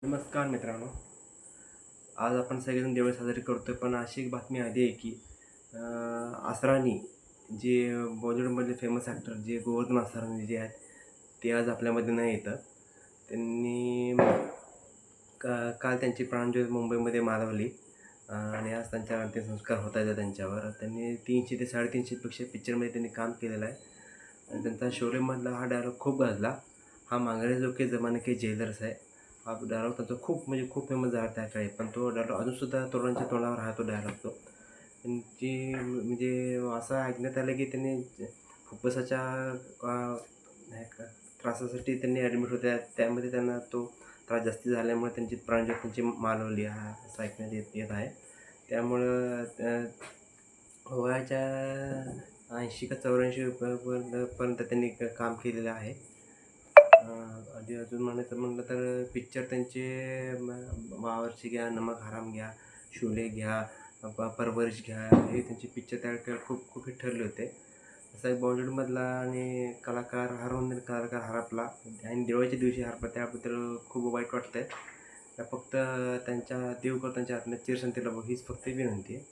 नमस्कार मित्रांनो. आज आपण सगळेजण दिवाळी साजरी करतोय, पण अशी एक बातमी आली आहे की असरानी जे बॉलिवूडमधले फेमस ॲक्टर जे गोवर्धन असरानी जे आहेत, ते आज आपल्यामध्ये नाही येतं. त्यांनी काल त्यांची प्राणज्योत मुंबईमध्ये मालवली आणि आज त्यांच्या अंत्यसंस्कार होत आहेत त्यांच्यावर. त्यांनी 300 ते 350 पेक्षा पिक्चरमध्ये त्यांनी काम केलेलं आहे आणि त्यांचा शोलेमधला हा डायलॉग खूप गाजला. हा मांगड़े जो के ज़माने के जेलर्स आहे. हा डायलॉग त्यांचा खूप म्हणजे खूप फेमस झाला त्या काळी. पण तो डायलॉग अजूनसुद्धा तरुणांच्या तोंडावर आहे तो डायलॉग तो. त्यांची म्हणजे असं ऐकण्यात आलं की त्यांनी फुफ्फुसाच्या नाही का त्रासासाठी त्यांनी ॲडमिट होत्या. त्यामध्ये त्यांना तो त्रास जास्ती झाल्यामुळे त्यांची प्राणज्योत त्यांची मालवली असं ऐकण्यात येत येत आहे. त्यामुळं वयाच्या 80 का 84 पर्यंत त्यांनी काम केलेलं आहे. आधी अजून म्हणायचं म्हणलं तर पिक्चर त्यांचे बावर्ची घ्या, नमक हराम घ्या, शोले घ्या, परवरिश घ्या, हे त्यांचे पिक्चर त्या काळात खूप खूप हिट ठरले होते. असा एक बॉलिवूडमधला आणि कलाकार हरवून कलाकार हरपला आणि दिवाळीच्या दिवशी हरपला त्याबद्दल खूप वाईट वाटतंय. फक्त त्यांच्या देव त्यांच्या आत्म्यात चिरशांती लाभो हीच फक्त विनंती आहे.